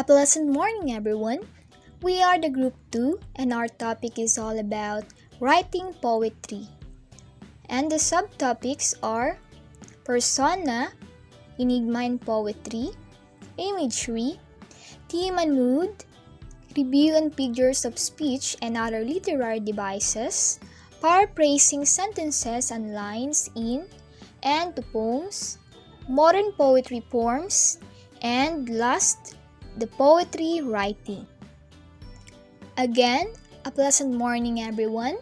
A pleasant morning, everyone. We are the Group 2, and our topic is all about writing poetry. And the subtopics are persona, enigma in poetry, imagery, theme and mood, review and figures of speech and other literary devices, paraphrasing sentences and lines in and to poems, modern poetry forms, and last, the poetry writing. Again, a pleasant morning, everyone.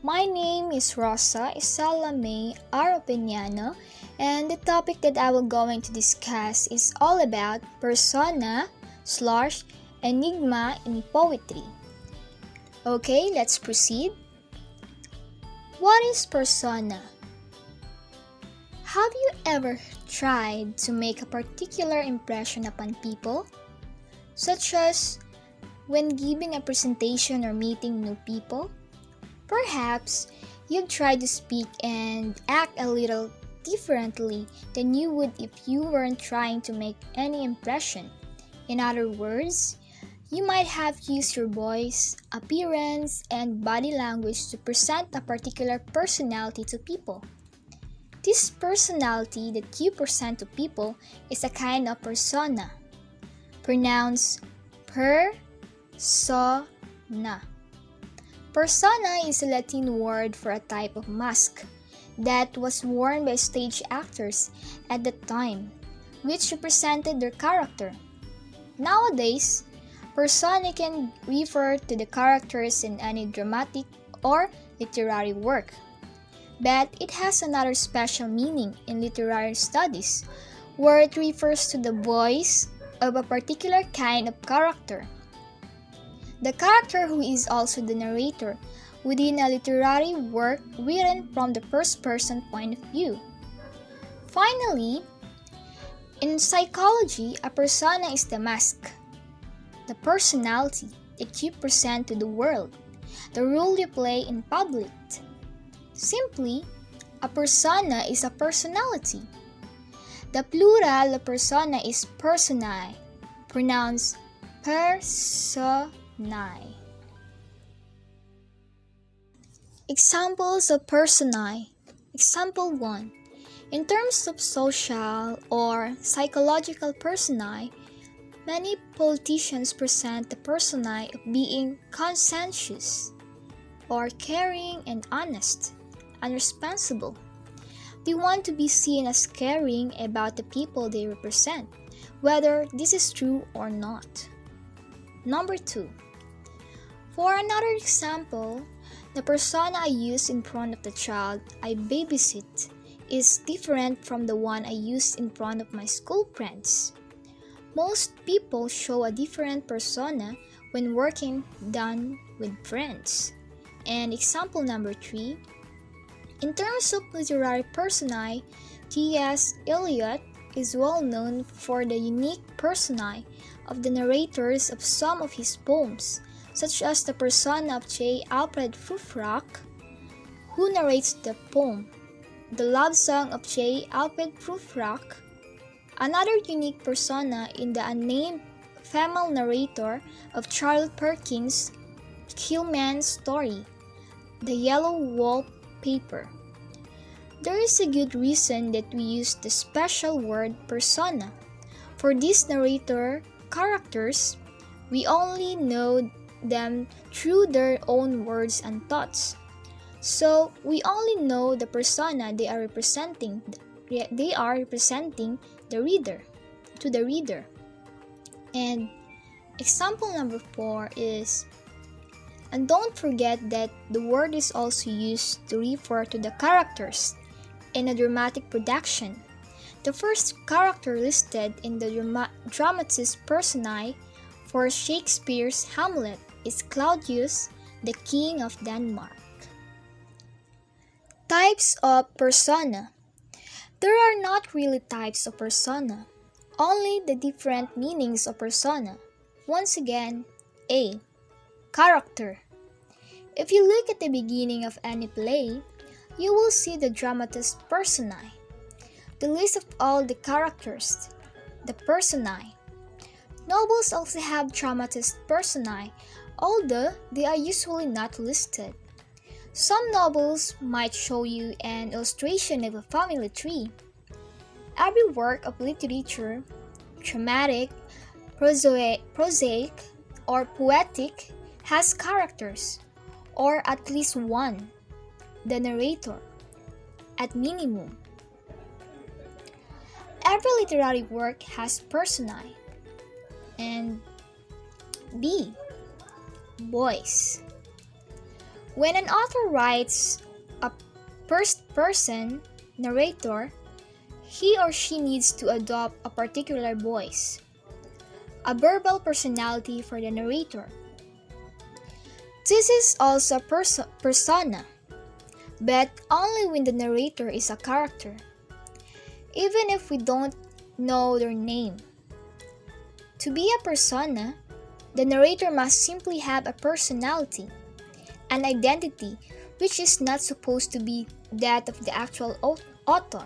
My name is Rosa Isala May Aropeniano, and the topic that I will going to discuss is all about persona/enigma in poetry. Okay, let's proceed. What is persona? Have you ever tried to make a particular impression upon people? Such as when giving a presentation or meeting new people? Perhaps you've tried to speak and act a little differently than you would if you weren't trying to make any impression. In other words, you might have used your voice, appearance, and body language to present a particular personality to people. This personality that you present to people is a kind of persona, pronounced persona. Persona is a Latin word for a type of mask that was worn by stage actors at the time, which represented their character. Nowadays, persona can refer to the characters in any dramatic or literary work. But it has another special meaning in literary studies, where it refers to the voice of a particular kind of character. The character who is also the narrator within a literary work written from the first-person point of view. Finally, in psychology, a persona is the mask, the personality that you present to the world, the role you play in public. Simply, a persona is a personality. The plural of persona is personae, pronounced personae. Examples of personae. Example 1. In terms of social or psychological personae, many politicians present the personae of being conscientious or caring and honest and responsible. They want to be seen as caring about the people they represent, whether this is true or not. Number 2. For another example, the persona I use in front of the child I babysit is different from the one I use in front of my school friends. Most people show a different persona when working done with friends. And example number 3, in terms of literary personae, T.S. Eliot is well known for the unique personae of the narrators of some of his poems, such as the persona of J. Alfred Prufrock, who narrates the poem, The Love Song of J. Alfred Prufrock. Another unique persona in the unnamed female narrator of Charles Perkins' Killman's story, The Yellow Wallpaper. There is a good reason that we use the special word persona. For these narrator characters, we only know them through their own words and thoughts. So, we only know the persona they are representing the reader, to the reader. And example number 4 is, and don't forget that the word is also used to refer to the characters in a dramatic production. The first character listed in the dramatis personae for Shakespeare's Hamlet is Claudius, the King of Denmark. Types of persona. There are not really types of persona, only the different meanings of persona. Once again, A. Character. If you look at the beginning of any play, you will see the dramatis personae, the list of all the characters, the personae. Novels also have dramatist personae, although they are usually not listed. Some novels might show you an illustration of a family tree. Every work of literature, dramatic, prosaic, or poetic, has characters, or at least one, the narrator, at minimum. Every literary work has personae. And B. Voice. When an author writes a first-person narrator, he or she needs to adopt a particular voice, a verbal personality for the narrator. This is also persona, but only when the narrator is a character, even if we don't know their name. To be a persona, the narrator must simply have a personality, an identity which is not supposed to be that of the actual author.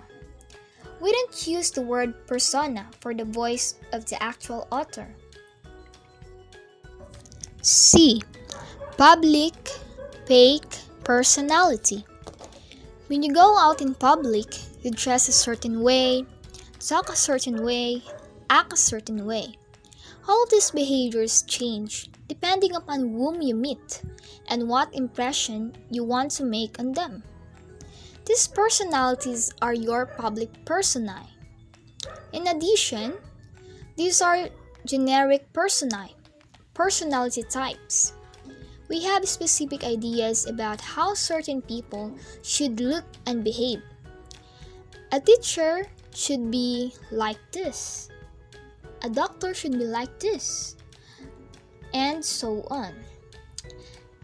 We don't use the word persona for the voice of the actual author. C. Public fake personality. When you go out in public, you dress a certain way, talk a certain way, act a certain way. All these behaviors change depending upon whom you meet and what impression you want to make on them. These personalities are your public personae. In addition, these are generic personae, personality types. We have specific ideas about how certain people should look and behave. A teacher should be like this. A doctor should be like this, and so on.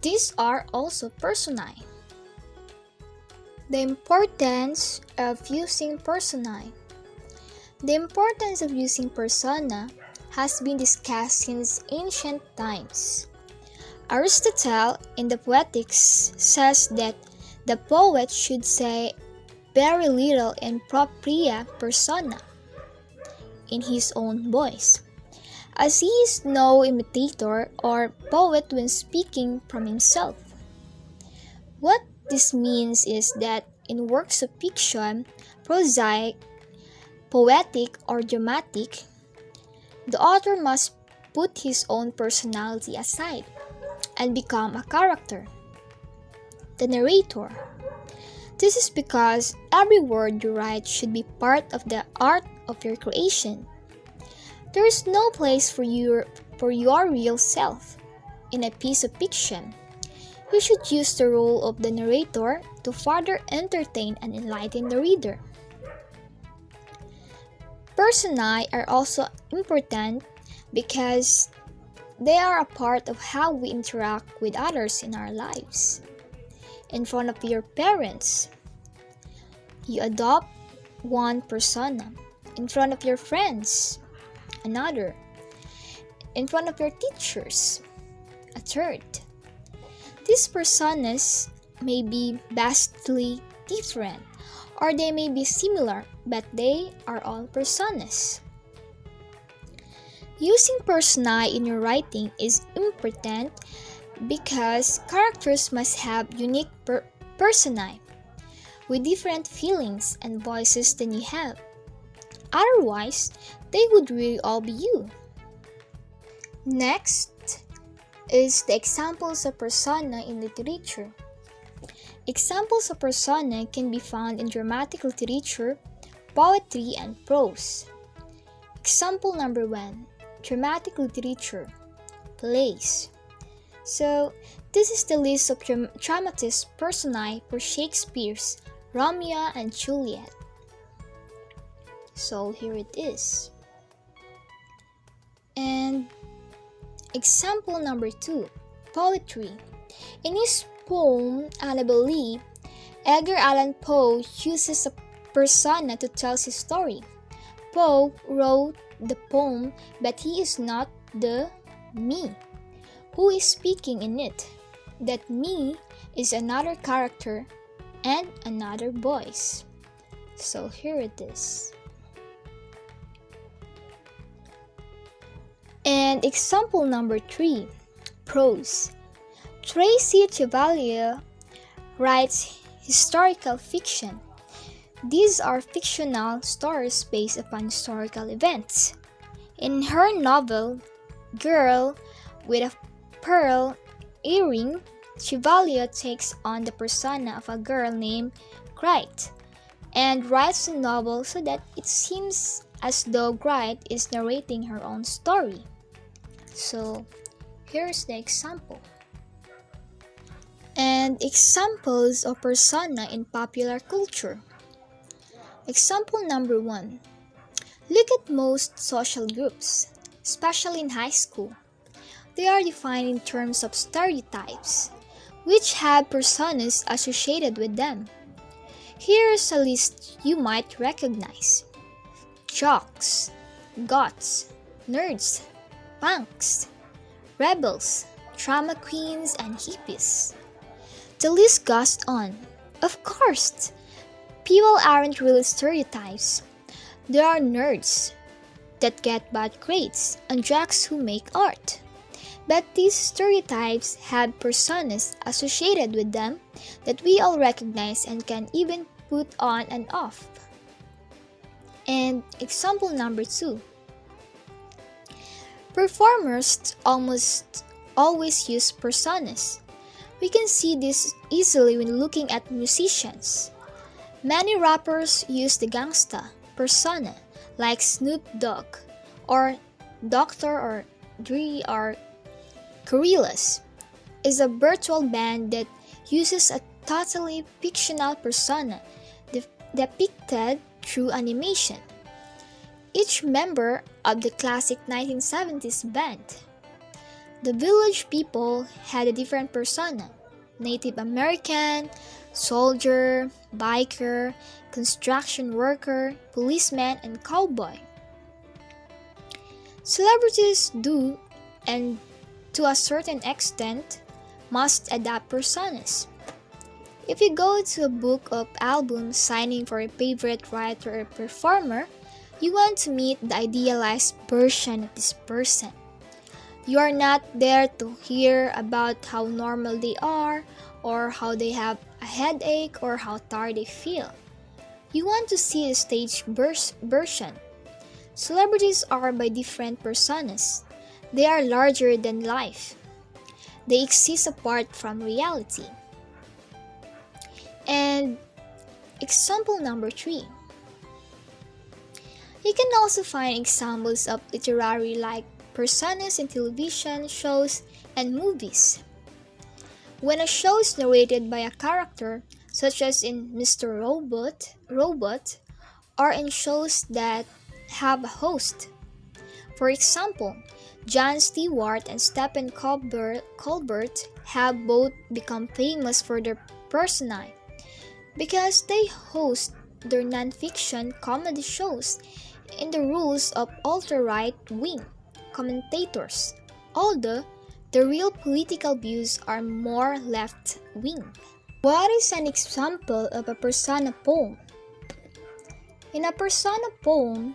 These are also personae. The importance of using personae. The importance of using persona has been discussed since ancient times. Aristotle in the Poetics says that the poet should say very little in propria persona, in his own voice, as he is no imitator or poet when speaking from himself. What this means is that in works of fiction, prosaic, poetic, or dramatic, the author must put his own personality aside and become a character, the narrator. This is because every word you write should be part of the art of your creation. There is no place for your real self in a piece of fiction. You should use the role of the narrator to further entertain and enlighten the reader. Personae are also important because they are a part of how we interact with others in our lives. In front of your parents, you adopt one persona. In front of your friends, another. In front of your teachers, a third. These personas may be vastly different, or they may be similar, but they are all personas. Using personae in your writing is important because characters must have unique personae with different feelings and voices than you have. Otherwise, they would really all be you. Next is the examples of persona in literature. Examples of persona can be found in dramatic literature, poetry, and prose. Example number 1. Dramatic literature, plays. So, this is the list of dramatist personae for Shakespeare's Romeo and Juliet. So, here it is. And example number 2, poetry. In his poem, Annabelle, Edgar Allan Poe uses a persona to tell his story. Poe wrote the poem, but he is not the me who is speaking in it. That me is another character and another voice. So here it is. And And example number 3, prose. Tracy Chevalier writes historical fiction. These are fictional stories based upon historical events. In her novel, Girl with a Pearl Earring, Chevalier takes on the persona of a girl named Grete and writes the novel so that it seems as though Grete is narrating her own story. So, here's the example. And examples of persona in popular culture. Example number 1. Look at most social groups, especially in high school. They are defined in terms of stereotypes, which have personas associated with them. Here's a list you might recognize: jocks, goths, nerds, punks, rebels, drama queens, and hippies. The list goes on. Of course, people aren't really stereotypes. There are nerds that get bad grades and jocks who make art. But these stereotypes have personas associated with them that we all recognize and can even put on and off. And example number 2. Performers almost always use personas. We can see this easily when looking at musicians. Many rappers use the gangsta persona, like Snoop Dogg, or Dr. or Dre, or Gorillaz is a virtual band that uses a totally fictional persona depicted through animation. Each member of the classic 1970s band, the Village People, had a different persona: Native American, soldier, biker, construction worker, policeman, and cowboy. Celebrities do, and to a certain extent, must adapt personas. If you go to a book of albums signing for a favorite writer or performer, you want to meet the idealized version of this person. You are not there to hear about how normal they are, or how they have a headache, or how tired they feel. You want to see the stage version. Celebrities are by different personas. They are larger than life. They exist apart from reality. And example number 3. You can also find examples of literary-like personas in television shows and movies. When a show is narrated by a character, such as in Mr. Robot, or in shows that have a host. For example, Jon Stewart and Stephen Colbert have both become famous for their personae because they host their non-fiction comedy shows in the roles of ultra-right-wing commentators, although the real political views are more left-wing. What is an example of a persona poem? In a persona poem,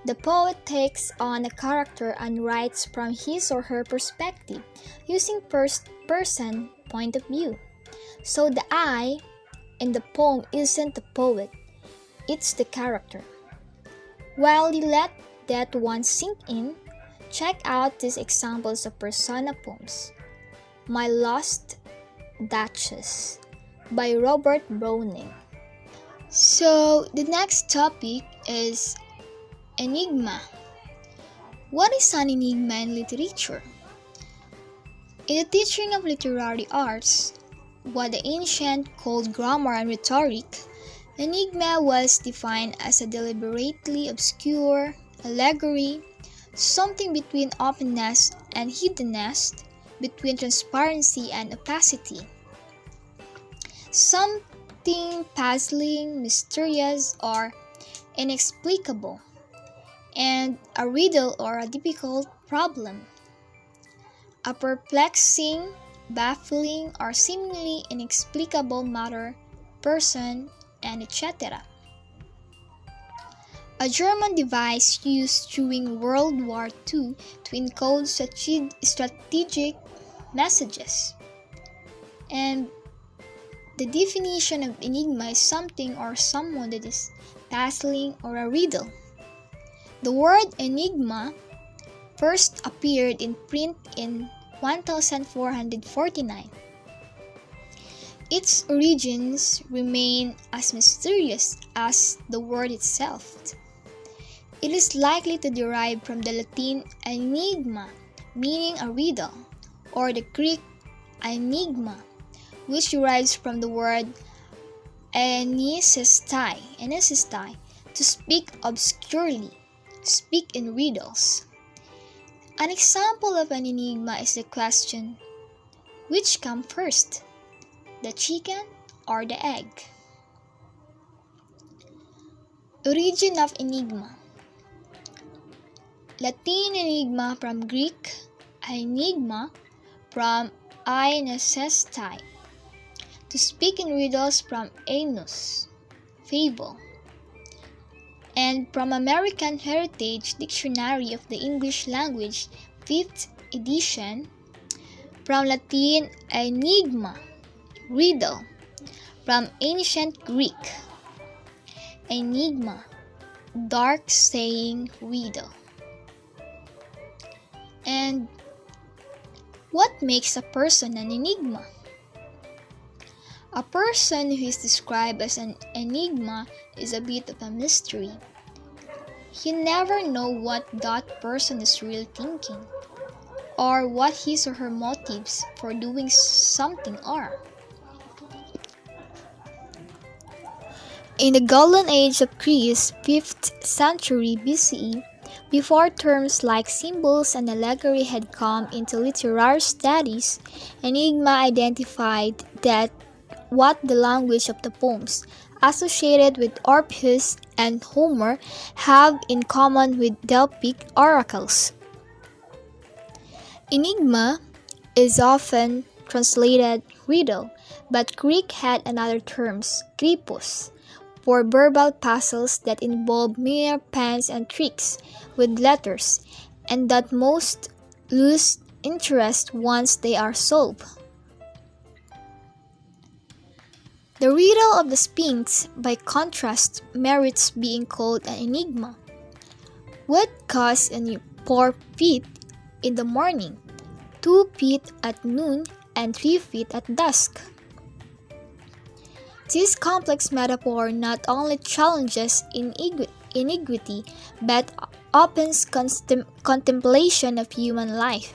the poet takes on a character and writes from his or her perspective, using first-person point of view. So the I in the poem isn't the poet, it's the character. While you let that one sink in, check out these examples of persona poems. My Lost Duchess by Robert Browning. So the next topic is enigma. What is an enigma in literature? In the teaching of literary arts, what the ancient called grammar and rhetoric, enigma was defined as a deliberately obscure allegory, something between openness and hiddenness, between transparency and opacity. Something puzzling, mysterious, or inexplicable, and a riddle or a difficult problem. A perplexing, baffling, or seemingly inexplicable matter, person, and etc. a German device used during World War II to encode strategic messages. And the definition of enigma is something or someone that is puzzling or a riddle. The word enigma first appeared in print in 1449. Its origins remain as mysterious as the word itself. It is likely to derive from the Latin enigma, meaning a riddle, or the Greek enigma, which derives from the word enisestai, to speak obscurely, speak in riddles. An example of an enigma is the question, which came first, the chicken or the egg? Origin of enigma. Latin enigma from Greek enigma from enisestai, to speak in riddles from enus, fable, and from American Heritage Dictionary of the English Language, 5th edition, from Latin enigma, riddle, from ancient Greek, enigma, dark saying, riddle. And what makes a person an enigma? A person who is described as an enigma is a bit of a mystery. You never know what that person is really thinking, or what his or her motives for doing something are. In the Golden Age of Greece, 5th century BCE, before terms like symbols and allegory had come into literary studies, enigma identified that what the language of the poems associated with Orpheus and Homer have in common with Delphic oracles. Enigma is often translated riddle, but Greek had another term, krypos, for verbal puzzles that involve mere puns and tricks with letters, and that most lose interest once they are solved. The riddle of the Sphinx, by contrast, merits being called an enigma. What caused 4 feet in the morning, 2 feet at noon, and 3 feet at dusk? This complex metaphor not only challenges iniquity, but opens contemplation of human life.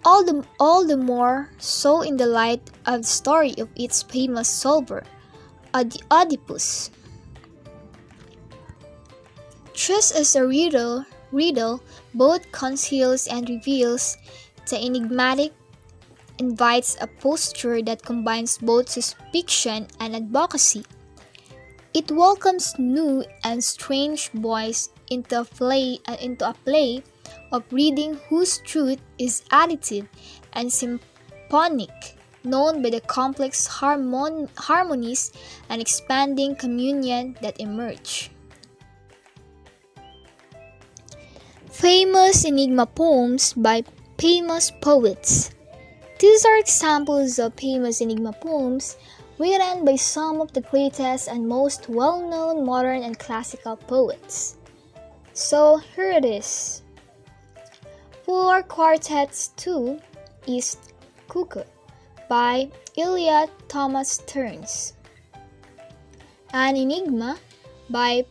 All the more so in the light of the story of its famous solver, Oedipus. Just as a riddle both conceals and reveals, the enigmatic invites a posture that combines both suspicion and advocacy. It welcomes new and strange voice into a play of reading whose truth is additive and symphonic, known by the complex harmonies and expanding communion that emerge. Famous enigma poems by famous poets. These are examples of famous enigma poems written by some of the greatest and most well-known modern and classical poets. So here it is. For Quartets 2 is Cuckoo by Eliot Thomas Stearns. An Enigma by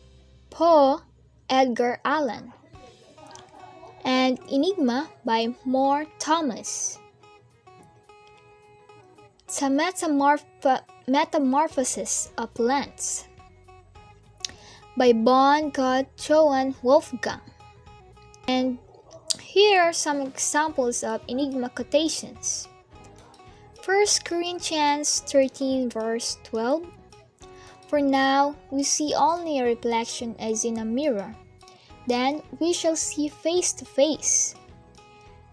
Poe Edgar Allan. And Enigma by Moore Thomas. The Metamorphosis of Plants by von Gott Johann Wolfgang. And here are some examples of enigma quotations. 1 Corinthians 13 verse 12. For now we see only a reflection as in a mirror, then we shall see face to face.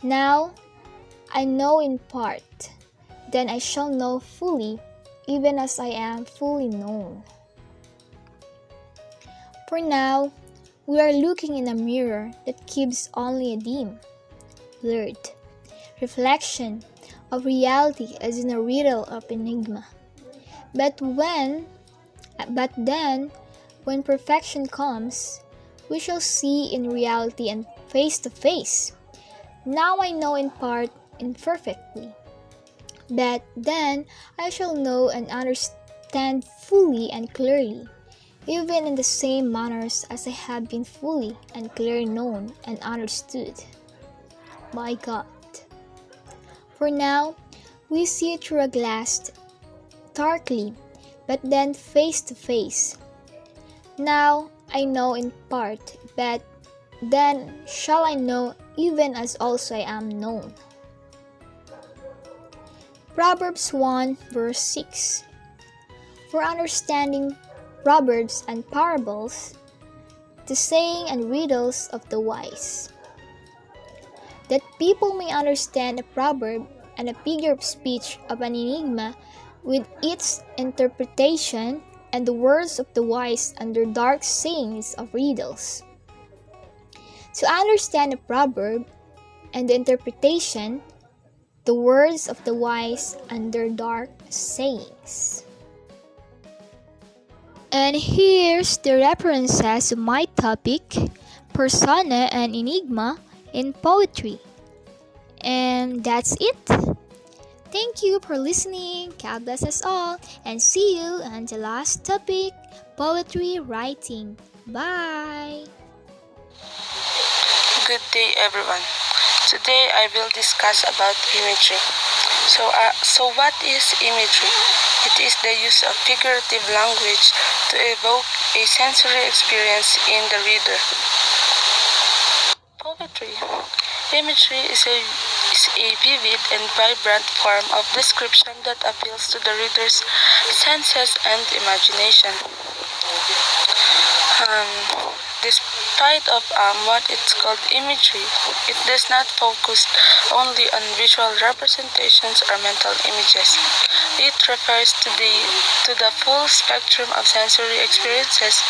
Now I know in part, then I shall know fully, even as I am fully known. For now we are looking in a mirror that gives only a dim, blurred reflection of reality as in a riddle of enigma. But then, when perfection comes, we shall see in reality and face to face. Now I know in part imperfectly, but then I shall know and understand fully and clearly, even in the same manners as I have been fully and clearly known and understood by God. For now, we see through a glass darkly, but then face to face. Now I know in part, but then shall I know even as also I am known. Proverbs 1 verse 6. For understanding proverbs and parables, the saying and riddles of the wise, that people may understand a proverb and a figure of speech of an enigma with its interpretation, and the words of the wise under dark sayings of riddles. To understand a proverb and the interpretation, the words of the wise under dark sayings. And here's the references of my topic, persona and enigma in poetry. And that's it. Thank you for listening. God bless us all, and see you on the last topic, poetry writing. Bye. Good day, everyone. Today I will discuss about imagery. So what is imagery? It is the use of figurative language to evoke a sensory experience in the reader. Poetry. Imagery is a vivid and vibrant form of description that appeals to the reader's senses and imagination. Despite of what it's called imagery, it does not focus only on visual representations or mental images. It refers to the full spectrum of sensory experiences,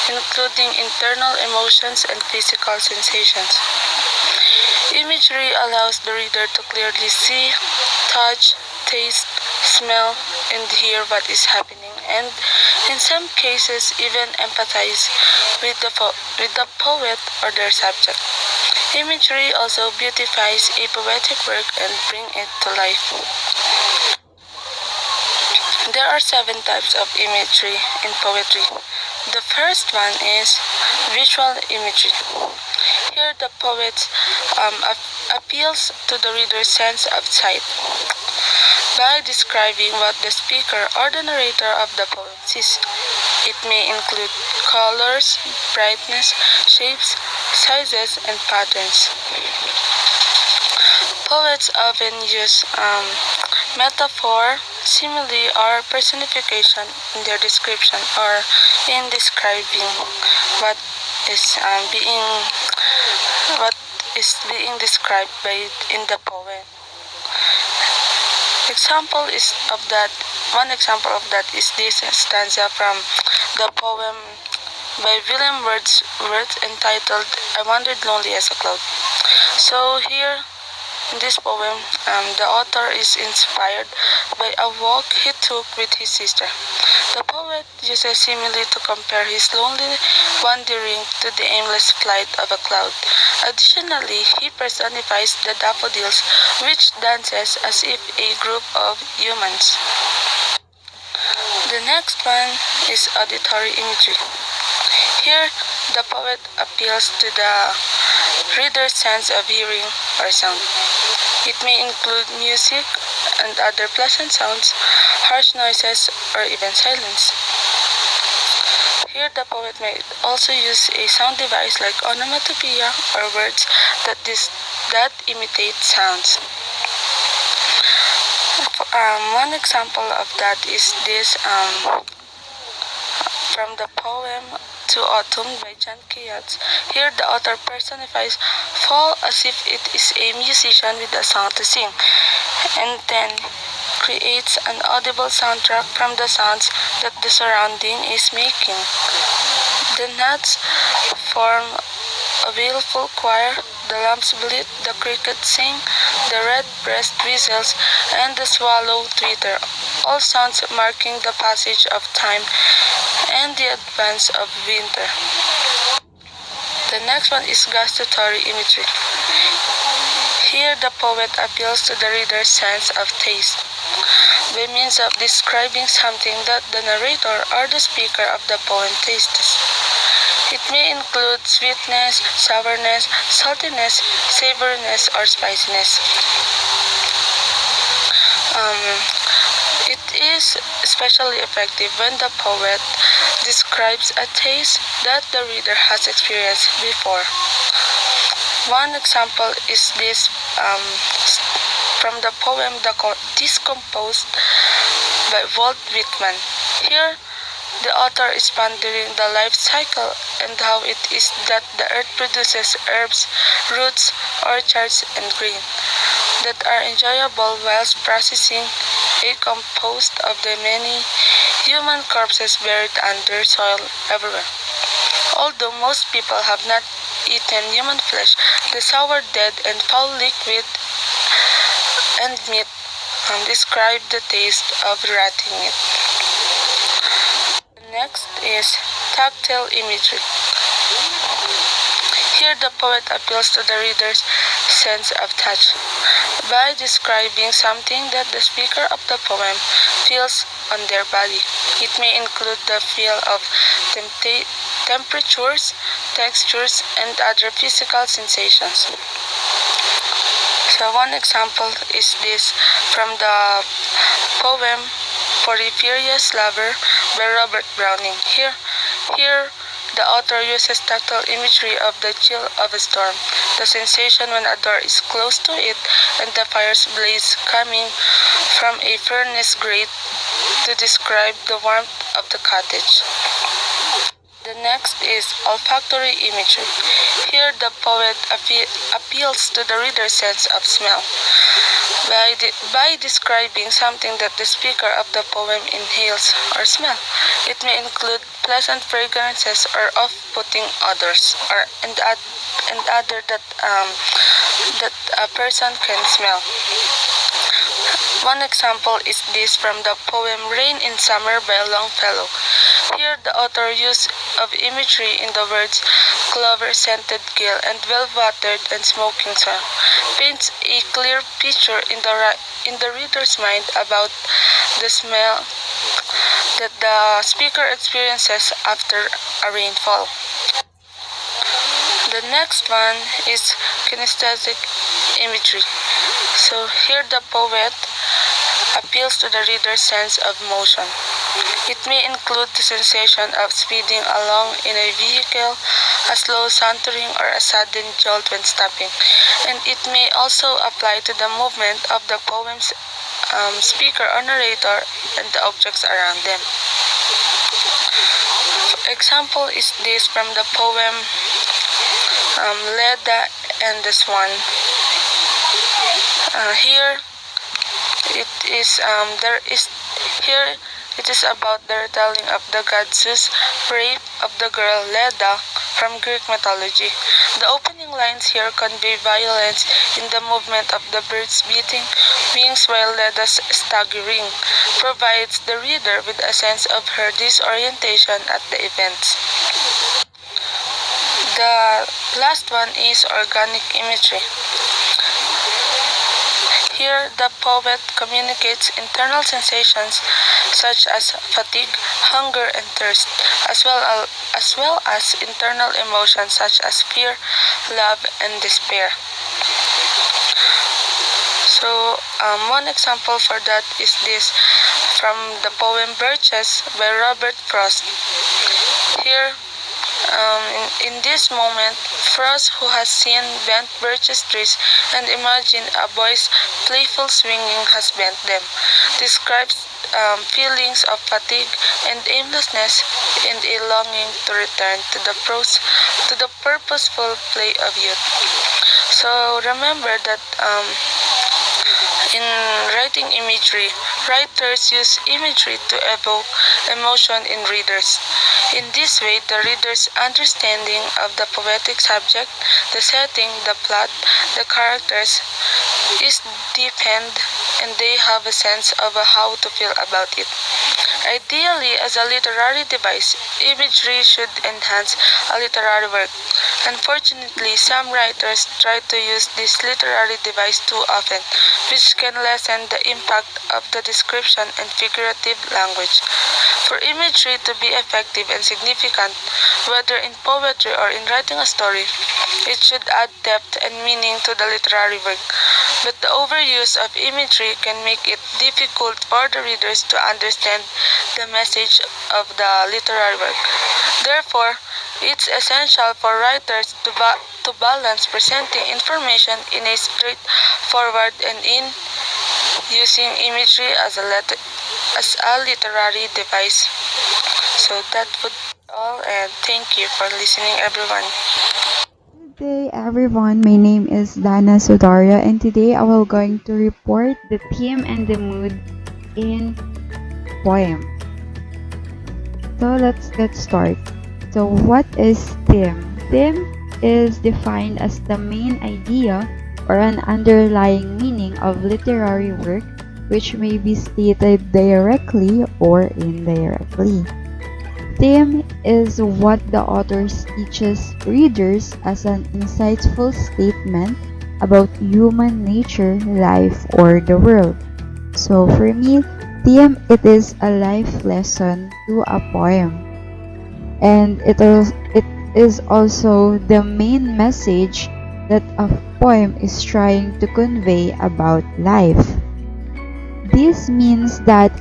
including internal emotions and physical sensations. Imagery allows the reader to clearly see, touch, taste, smell, and hear what is happening, and in some cases even empathize with the poet or their subject. Imagery also beautifies a poetic work and brings it to life. There are 7 types of imagery in poetry. The first one is visual imagery. Here the poet appeals to the reader's sense of sight by describing what the speaker or the narrator of the poem sees. It may include colors, brightness, shapes, sizes, and patterns. Poets often use metaphor, simile, or personification in their description or in describing what is being described in the poem. One example of that is this stanza from the poem by William Wordsworth entitled "I Wandered Lonely as a Cloud." So here in this poem, the author is inspired by a walk he took with his sister. The poet uses simile to compare his lonely wandering to the aimless flight of a cloud. Additionally, he personifies the daffodils, which dances as if a group of humans. The next one is auditory imagery. Here, the poet appeals to the reader's sense of hearing or sound. It may include music and other pleasant sounds, harsh noises, or even silence. Here, the poet may also use a sound device like onomatopoeia or words that imitate sounds. One example of that is this from the poem To Autumn by John Keats. Here the author personifies fall as if it is a musician with a song to sing, and then creates an audible soundtrack from the sounds that the surrounding is making. The gnats form a wailful choir, the lambs bleat, the crickets sing, the redbreast whistles, and the swallow twitter, all sounds marking the passage of time and the advance of winter. The next one is gustatory imagery. Here the poet appeals to the reader's sense of taste by means of describing something that the narrator or the speaker of the poem tastes. It may include sweetness, sourness, saltiness, savoriness, or spiciness. It is especially effective when the poet describes a taste that the reader has experienced before. One example is this from the poem Discomposed by Walt Whitman. Here, the author is pondering the life cycle and how it is that the earth produces herbs, roots, orchards, and grain that are enjoyable whilst processing a compost of the many human corpses buried under soil everywhere. Although most people have not eaten human flesh, the sour dead and foul liquid and meat describe the taste of rotting meat. Next is tactile imagery. Here the poet appeals to the reader's sense of touch by describing something that the speaker of the poem feels on their body. It may include the feel of temperatures, textures, and other physical sensations. So one example is this from the poem For a Furious Lover by Robert Browning. Here the author uses tactile imagery of the chill of a storm, the sensation when a door is close to it and the fire's blaze coming from a furnace grate to describe the warmth of the cottage. The next is olfactory imagery. Here the poet appeals to the reader's sense of smell by describing something that the speaker of the poem inhales or smell. It may include pleasant fragrances or off-putting odors and other that a person can smell. One example is this from the poem Rain in Summer by Longfellow. Here the author use of imagery in the words clover-scented gale and well-watered and smoking sun paints a clear picture in the reader's mind about the smell that the speaker experiences after a rainfall. The next one is kinesthetic imagery. So here the poet appeals to the reader's sense of motion. It may include the sensation of speeding along in a vehicle, a slow sauntering, or a sudden jolt when stopping, and it may also apply to the movement of the poem's speaker or narrator and the objects around them. Example is this from the poem Leda and the Swan. Here it is about the retelling of the god Zeus' rape of the girl Leda from Greek mythology. The opening lines here convey violence in the movement of the bird's beating wings while Leda's staggering provides the reader with a sense of her disorientation at the events. The last one is organic imagery. Here, the poet communicates internal sensations such as fatigue, hunger, and thirst, as well as internal emotions such as fear, love, and despair. So, one example for that is this from the poem Birches by Robert Frost. Here, in this moment, Frost, who has seen bent birches trees and imagined a boy's playful swinging has bent them, describes feelings of fatigue and aimlessness and a longing to return to the purposeful play of youth. So remember that In writing imagery, writers use imagery to evoke emotion in readers. In this way, the reader's understanding of the poetic subject, the setting, the plot, the characters is deepened and they have a sense of how to feel about it. Ideally, as a literary device, imagery should enhance a literary work. Unfortunately, some writers try to use this literary device too often, which can lessen the impact of the description and figurative language. For imagery to be effective and significant, whether in poetry or in writing a story, it should add depth and meaning to the literary work. But the overuse of imagery can make it difficult for the readers to understand the message of the literary work. Therefore, it's essential for writers to balance presenting information in a straightforward and in using imagery as a literary device. So that would be all, and thank you for listening, everyone. Good day everyone, my name is Dana Sudaria and today I will going to report the theme and the mood in poem. So let's get started. So what is theme? Theme is defined as the main idea or an underlying meaning of literary work which may be stated directly or indirectly. Theme is what the author teaches readers as an insightful statement about human nature, life, or the world. So for me, theme it is a life lesson to a poem. And it is also the main message that a poem is trying to convey about life. This means that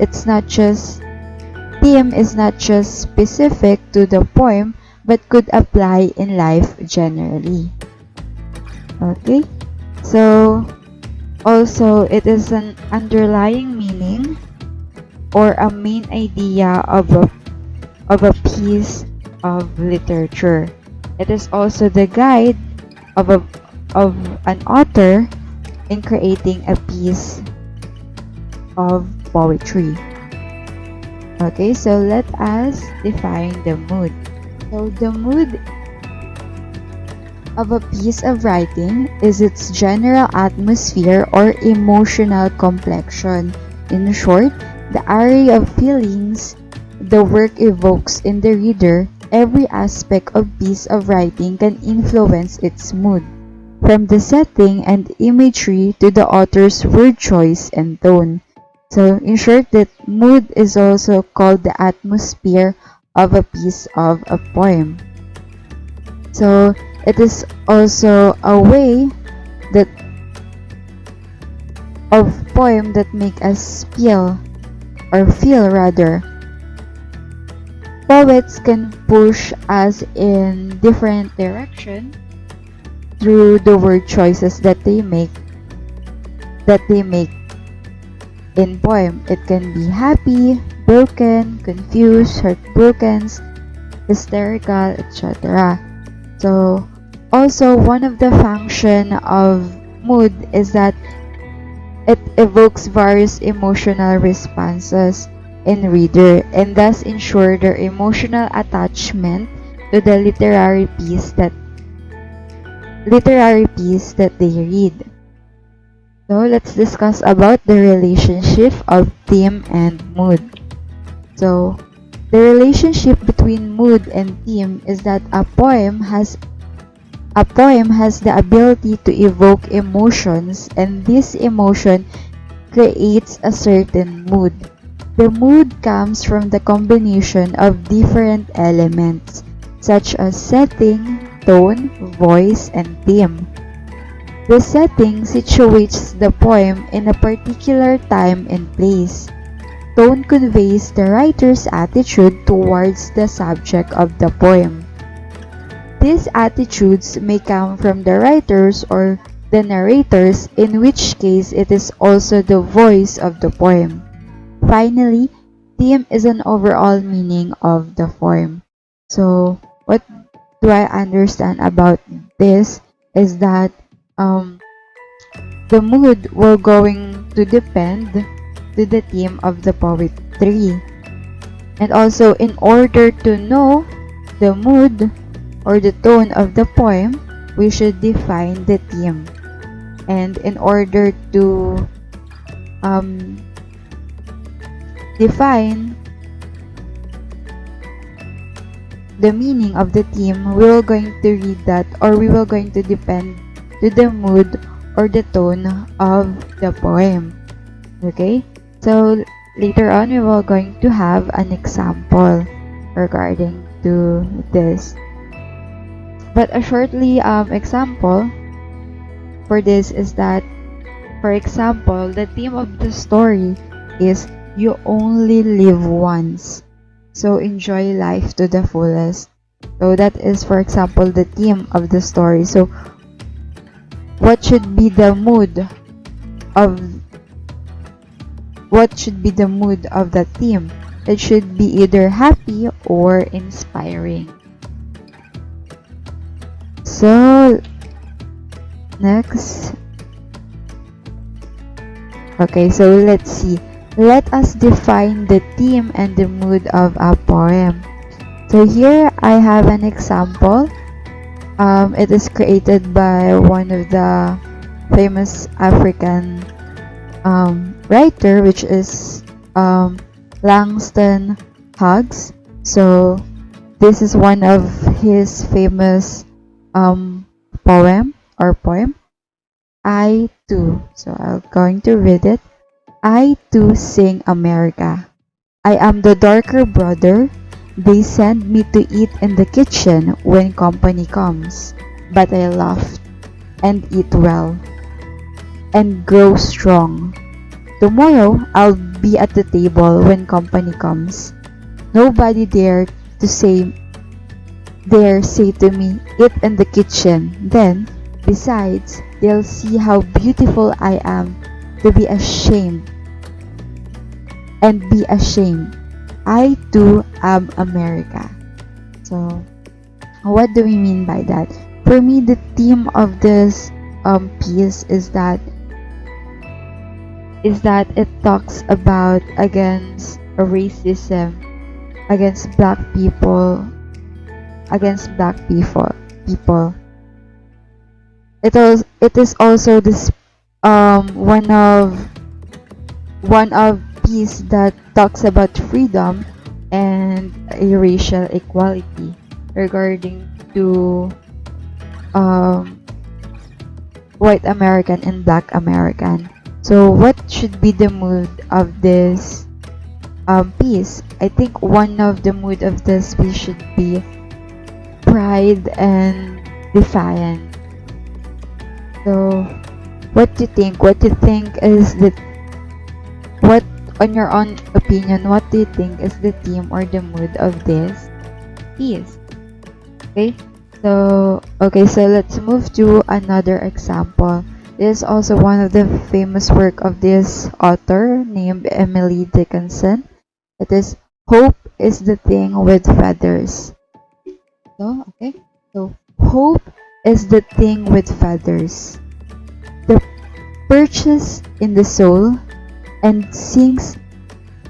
theme is not just specific to the poem but could apply in life generally. Okay, so also it is an underlying meaning or a main idea of a piece of literature. It is also the guide of an author in creating a piece of poetry. Okay, so let us define the mood. So the mood of a piece of writing is its general atmosphere or emotional complexion. In short, the array of feelings the work evokes in the reader. Every aspect of piece of writing can influence its mood, from the setting and imagery to the author's word choice and tone. So, in short, that mood is also called the atmosphere of a piece of a poem. So, it is also a way that of poem that make us feel rather. Poets can push us in different direction through the word choices that they make in poem. It can be happy, broken, confused, heartbroken, hysterical, etc. So also one of the function of mood is that it evokes various emotional responses in reader and thus ensure their emotional attachment to the literary piece that they read. So let's discuss about the relationship of theme and mood. So the relationship between mood and theme is that a poem has the ability to evoke emotions, and this emotion creates a certain mood. The mood comes from the combination of different elements such as setting, tone, voice, and theme. The setting situates the poem in a particular time and place. Tone conveys the writer's attitude towards the subject of the poem. These attitudes may come from the writers or the narrators, in which case it is also the voice of the poem. Finally, theme is an overall meaning of the poem. So, what do I understand about this is that the mood will going to depend to the theme of the poetry. And also, in order to know the mood or the tone of the poem, we should define the theme. And in order to define the meaning of the theme, we will going to read that, or we will going to depend to the mood or the tone of the poem. Okay, so later on we will going to have an example regarding to this, but a shortly example for this is that, for example, the theme of the story is you only live once, so enjoy life to the fullest. So that is, for example, the theme of the story. So what should be the mood of that theme? It should be either happy or inspiring. So next, okay, so let's see. Let us define the theme and the mood of a poem. So here I have an example. It is created by one of the famous African writer, which is Langston Hughes. So this is one of his famous poem. I too. So I'm going to read it. I too sing America. I am the darker brother. They send me to eat in the kitchen when company comes, but I laugh and eat well and grow strong. Tomorrow I'll be at the table when company comes. Nobody dare say to me, eat in the kitchen. Then, besides, they'll see how beautiful I am to be ashamed. I too am America. So, what do we mean by that? For me, the theme of this piece is that it talks about against racism, against black people. It is also this one of piece that talks about freedom and racial equality regarding to white American and black American. So what should be the mood of this piece? I think one of the mood of this piece should be pride and defiant. So what do you think? On your own opinion, what do you think is the theme or the mood of this piece? Okay, so let's move to another example. This is also one of the famous work of this author named Emily Dickinson. It is Hope is the Thing with Feathers. So hope is the thing with feathers. The perches in the soul and sings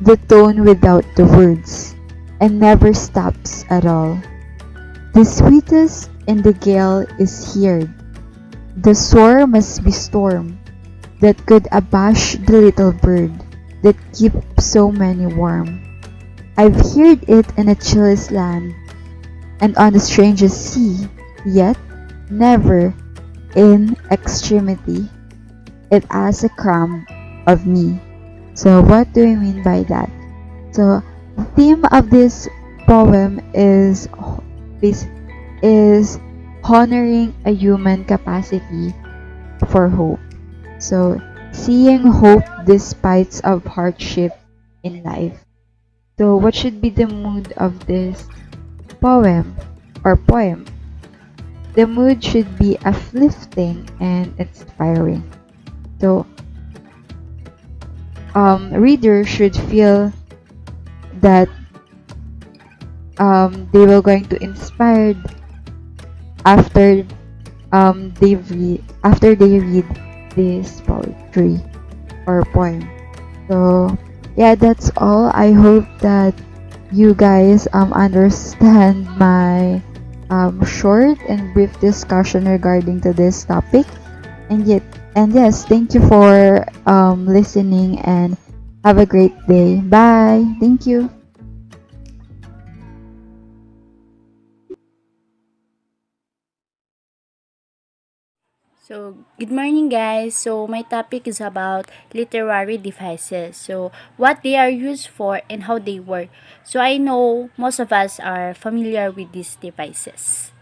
the tone without the words and never stops at all. The sweetest in the gale is heard. The soar must be storm that could abash the little bird that keeps so many warm. I've heard it in a chilliest land and on the strangest sea, yet never in extremity it has a crumb of me. So what do we mean by that? So the theme of this poem is honoring a human capacity for hope. So seeing hope despite of hardship in life. So what should be the mood of this poem? The mood should be uplifting and inspiring. So reader should feel that they will going to inspired after they read this poetry or poem. So yeah, that's all. I hope that you guys understand my short and brief discussion regarding to this topic. And yes, thank you for listening and have a great day. Bye. Thank you. So, good morning guys. So, my topic is about literary devices. So, what they are used for and how they work. So, I know most of us are familiar with these devices.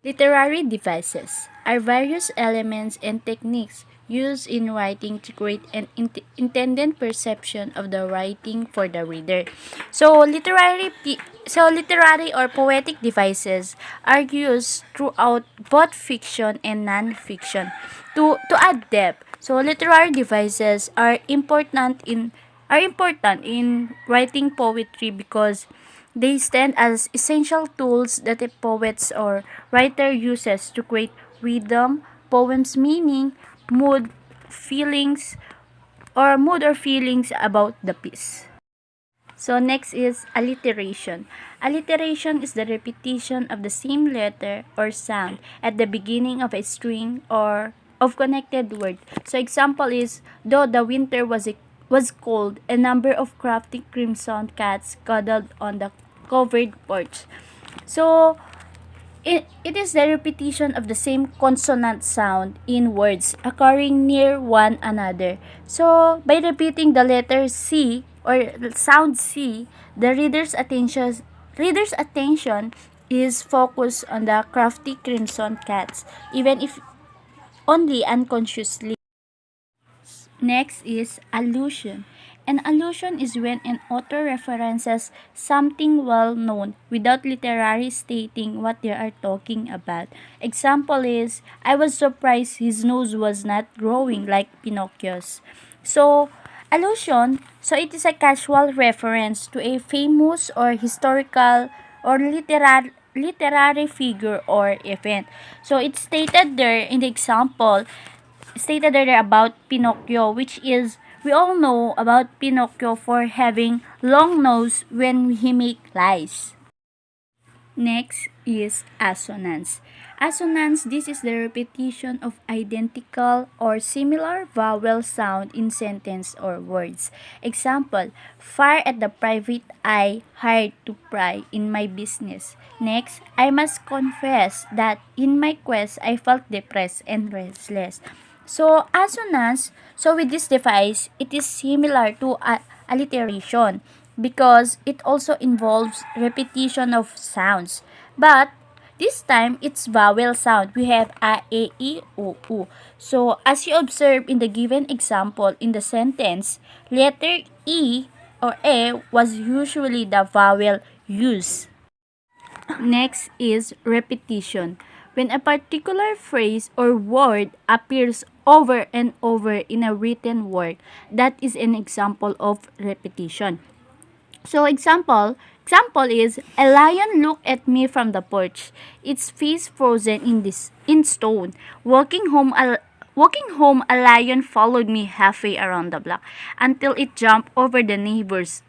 Literary devices are various elements and techniques used in writing to create an intended perception of the writing for the reader. So literary or poetic devices are used throughout both fiction and non-fiction to add depth. So literary devices are important in writing poetry because they stand as essential tools that a poet or writer uses to create rhythm, poem's meaning, mood, feelings, or mood or feelings about the piece. So next is alliteration. Alliteration is the repetition of the same letter or sound at the beginning of a string or of connected word. So example is, though the winter was cold, a number of crafty crimson cats cuddled on the covered porch. So it is the repetition of the same consonant sound in words occurring near one another. So, by repeating the letter C or sound C, the reader's attention is focused on the crafty crimson cats, even if only unconsciously. Next is allusion. An allusion is when an author references something well known without literally stating what they are talking about. Example is, I was surprised his nose was not growing like Pinocchio's. So, allusion, so it is a casual reference to a famous or historical or literary figure or event. So, it's stated there in the example stated earlier about Pinocchio, which is we all know about Pinocchio for having long nose when he make lies. Next is assonance. Assonance, this is the repetition of identical or similar vowel sound in sentence or words. Example, fire at the private eye hired to pry in my business. Next, I must confess that in my quest I felt depressed and restless. So, assonance, so with this device, it is similar to alliteration because it also involves repetition of sounds. But this time, it's vowel sound. We have a, e, o, u. So, as you observe in the given example in the sentence, letter E or A was usually the vowel used. Next is repetition. When a particular phrase or word appears over and over in a written work, that is an example of repetition. So example is, a lion looked at me from the porch, its face frozen in stone. Walking home, a lion followed me halfway around the block until it jumped over the neighbor's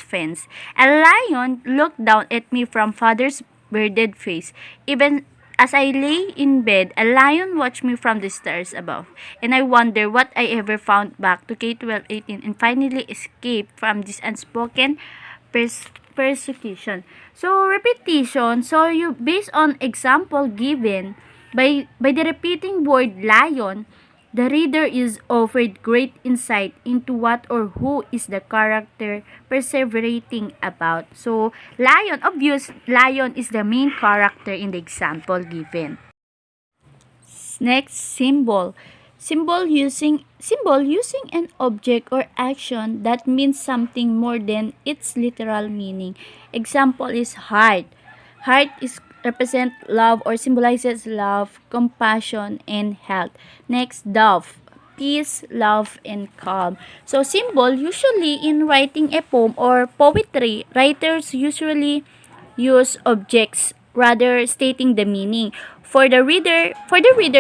fence. A lion looked down at me from father's bearded face. Even as I lay in bed, a lion watched me from the stairs above, and I wonder what I ever found back to K-12-18 and finally escaped from this unspoken persecution. So repetition, so you based on example given by the repeating word lion, the reader is offered great insight into what or who is the character perseverating about. So, lion is the main character in the example given. Next, Symbol using an object or action that means something more than its literal meaning. Example is heart. Heart is represent love or symbolizes love, compassion, and health. Next, dove. Peace, love, and calm. So, symbol, usually in writing a poem or poetry, writers usually use objects rather stating the meaning. for the reader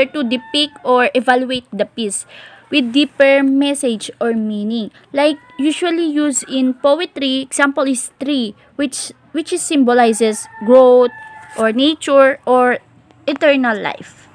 to depict or evaluate the piece with deeper message or meaning. Like usually used in poetry, example is tree, which is symbolizes growth or nature or eternal life.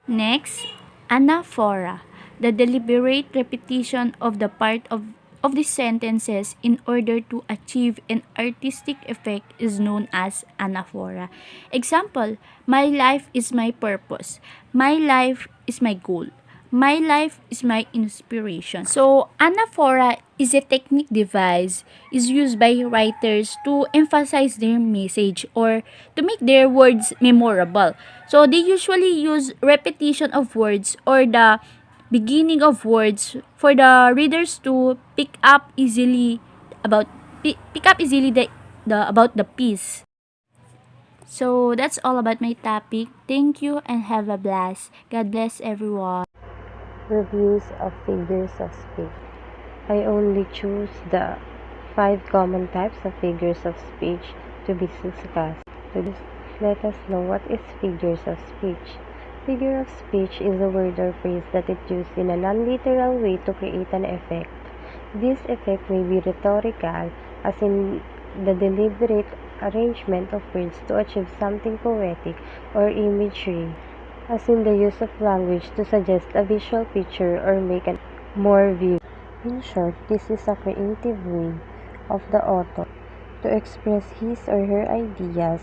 Next, anaphora, the deliberate repetition of the part of the sentences in order to achieve an artistic effect is known as anaphora. Example, my life is my purpose. My life is my goal. My life is my inspiration. So, anaphora is a technique device is used by writers to emphasize their message or to make their words memorable. So, they usually use repetition of words or the beginning of words for the readers to pick up easily the about the piece. So that's all about my topic. Thank you and have a blast. God bless everyone. Reviews of figures of speech. I only choose the 5 common types of figures of speech to be discussed. Let us know what is figures of speech. Figure of speech is a word or phrase that is used in a non-literal way to create an effect. This effect may be rhetorical, as in the deliberate arrangement of words to achieve something poetic, or imagery, as in the use of language to suggest a visual picture or make it more vivid. In short, this is a creative way of the author to express his or her ideas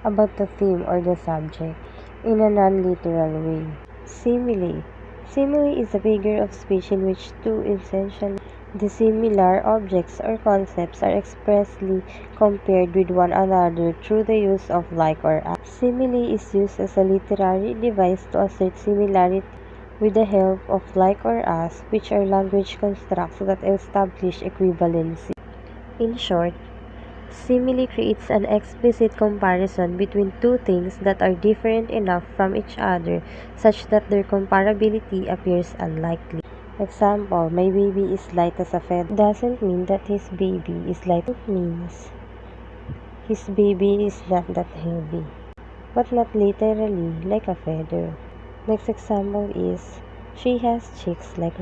about the theme or the subject in a non-literal way. Simile. Simile is a figure of speech in which two essentially dissimilar objects or concepts are expressly compared with one another through the use of like or as. Simile is used as a literary device to assert similarity with the help of like or as, which are language constructs that establish equivalency. In short, simile creates an explicit comparison between two things that are different enough from each other such that their comparability appears unlikely. Example, my baby is light as a feather doesn't mean that his baby is light. It means his baby is not that heavy, but not literally like a feather. Next example is, she has cheeks like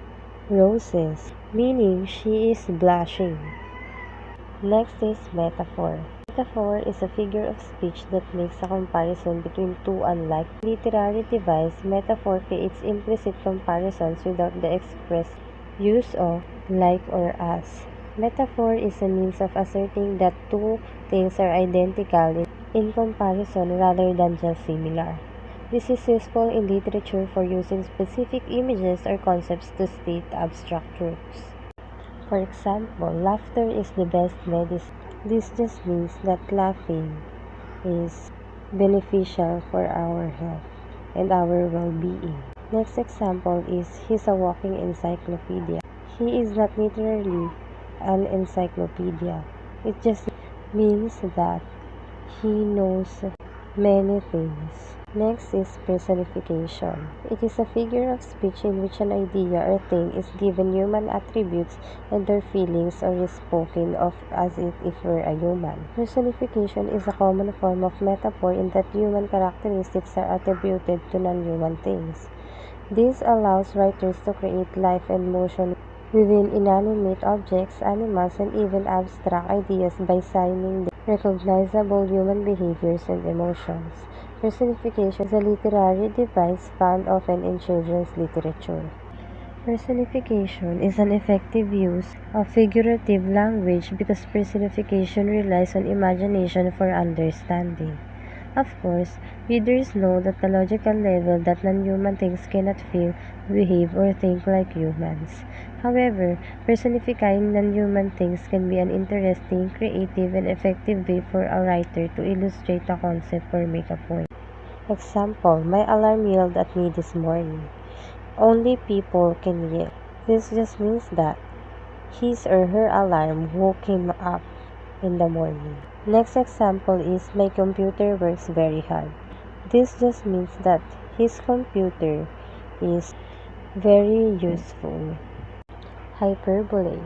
roses, meaning she is blushing. Next is metaphor. Metaphor is a figure of speech that makes a comparison between two unlike literary device. Metaphor creates implicit comparisons without the express use of like or as. Metaphor is a means of asserting that two things are identical in comparison rather than just similar. This is useful in literature for using specific images or concepts to state abstract truths. For example, laughter is the best medicine. This just means that laughing is beneficial for our health and our well-being. Next example is, he's a walking encyclopedia. He is not literally an encyclopedia. It just means that he knows many things. Next is personification. It is a figure of speech in which an idea or thing is given human attributes and their feelings or is spoken of as if it were a human. Personification is a common form of metaphor in that human characteristics are attributed to non-human things. This allows writers to create life and motion within inanimate objects, animals, and even abstract ideas by signing the recognizable human behaviors and emotions. Personification is a literary device found often in children's literature. Personification is an effective use of figurative language because personification relies on imagination for understanding. Of course, readers know at the logical level that non-human things cannot feel, behave, or think like humans. However, personifying non-human things can be an interesting, creative, and effective way for a writer to illustrate a concept or make a point. Example, my alarm yelled at me this morning. Only people can yell. This just means that his or her alarm woke him up in the morning. Next example is, my computer works very hard. This just means that his computer is very useful. Hyperbole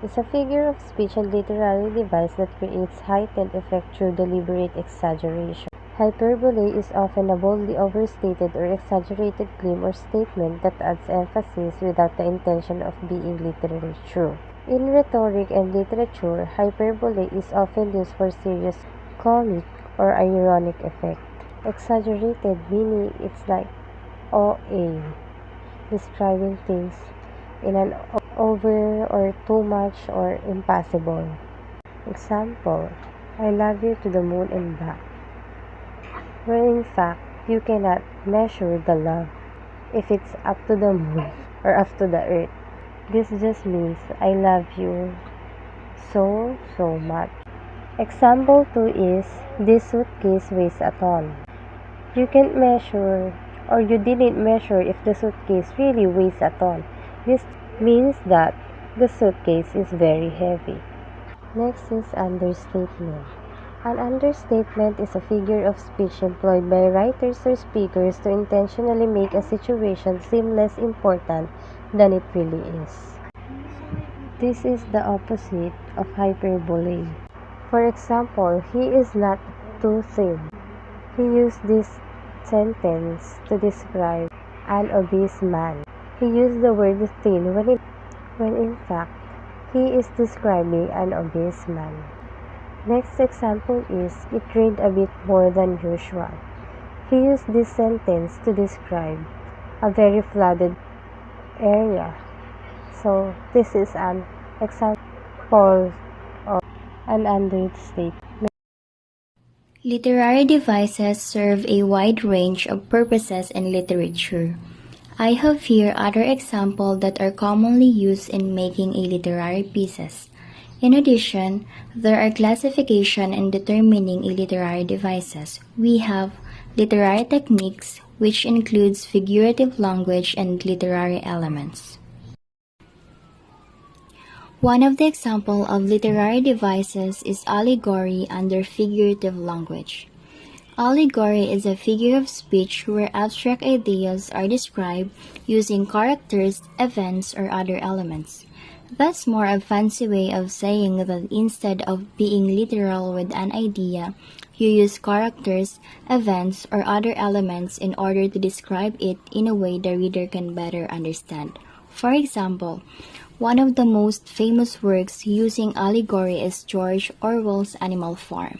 is a figure of speech and literary device that creates heightened effect through deliberate exaggeration. Hyperbole is often a boldly overstated or exaggerated claim or statement that adds emphasis without the intention of being literally true. In rhetoric and literature, hyperbole is often used for serious, comic, or ironic effect. Exaggerated meaning it's like OA, describing things in an over or too much or impossible. Example, I love you to the moon and back. Where in fact, you cannot measure the love if it's up to the moon or up to the earth. This just means I love you so much. Example 2 is this suitcase weighs a ton. You can't measure or you didn't measure if the suitcase really weighs a ton. This means that the suitcase is very heavy. Next is understatement. An understatement is a figure of speech employed by writers or speakers to intentionally make a situation seem less important than it really is. This is the opposite of hyperbole. For example, he is not too thin. He used this sentence to describe an obese man. He used the word thin when in fact he is describing an obese man. Next example is, it rained a bit more than usual. He used this sentence to describe a very flooded area. So this is an example of an understatement. Literary devices serve a wide range of purposes in literature. I have here other examples that are commonly used in making a literary pieces. In addition, there are classification and determining a literary devices. We have literary techniques, which includes figurative language and literary elements. One of the examples of literary devices is allegory under figurative language. Allegory is a figure of speech where abstract ideas are described using characters, events, or other elements. That's more a fancy way of saying that instead of being literal with an idea, you use characters, events, or other elements in order to describe it in a way the reader can better understand. For example, one of the most famous works using allegory is George Orwell's Animal Farm.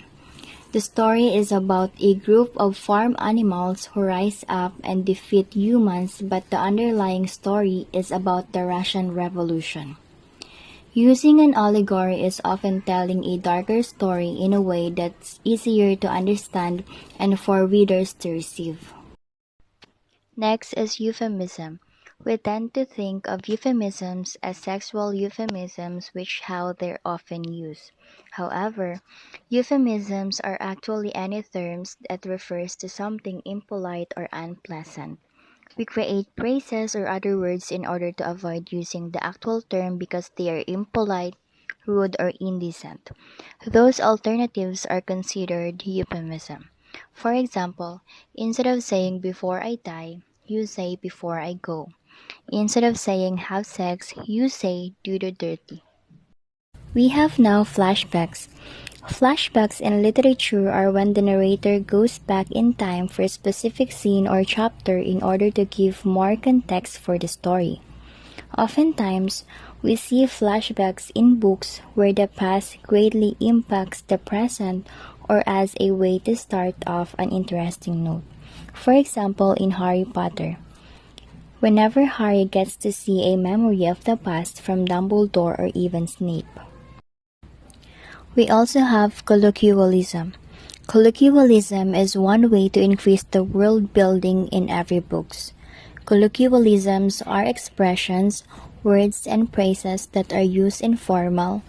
The story is about a group of farm animals who rise up and defeat humans, but the underlying story is about the Russian Revolution. Using an allegory is often telling a darker story in a way that's easier to understand and for readers to receive. Next is euphemism. We tend to think of euphemisms as sexual euphemisms, which how they're often used. However, euphemisms are actually any terms that refers to something impolite or unpleasant. We create phrases or other words in order to avoid using the actual term because they are impolite, rude, or indecent. Those alternatives are considered euphemism. For example, instead of saying before I die, you say before I go. Instead of saying have sex, you say do the dirty. We have now flashbacks. Flashbacks in literature are when the narrator goes back in time for a specific scene or chapter in order to give more context for the story. Oftentimes, we see flashbacks in books where the past greatly impacts the present or as a way to start off an interesting note. For example, in Harry Potter, whenever Harry gets to see a memory of the past from Dumbledore or even Snape. We also have colloquialism. Colloquialism is one way to increase the world building in every books. Colloquialisms are expressions, words, and phrases that are used in formal,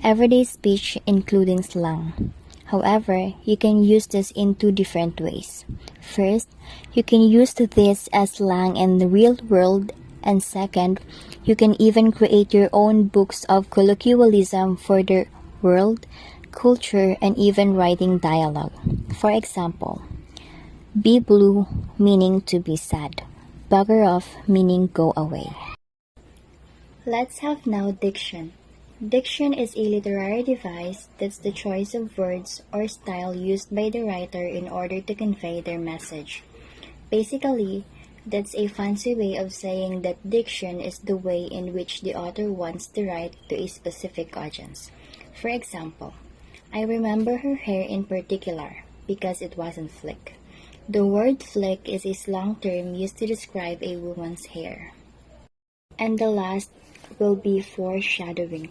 everyday speech including slang. However, you can use this in two different ways. First, you can use this as slang in the real world, and second, you can even create your own books of colloquialism for the world, culture, and even writing dialogue. For example, be blue meaning to be sad, bugger off meaning go away. Let's have now diction. Diction is a literary device that's the choice of words or style used by the writer in order to convey their message. Basically, that's a fancy way of saying that diction is the way in which the author wants to write to a specific audience. For example, I remember her hair in particular because it wasn't flick. The word flick is a slang term used to describe a woman's hair. And the last will be foreshadowing.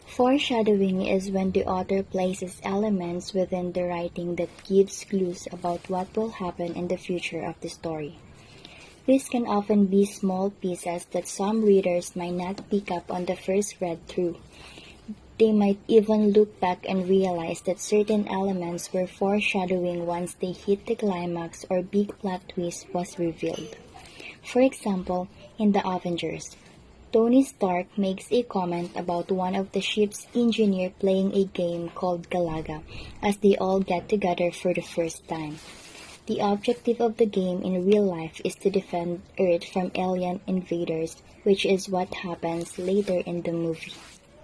Foreshadowing is when the author places elements within the writing that gives clues about what will happen in the future of the story. These can often be small pieces that some readers might not pick up on the first read through. They might even look back and realize that certain elements were foreshadowing once they hit the climax or big plot twist was revealed. For example, in The Avengers, Tony Stark makes a comment about one of the ship's engineers playing a game called Galaga as they all get together for the first time. The objective of the game in real life is to defend Earth from alien invaders, which is what happens later in the movie.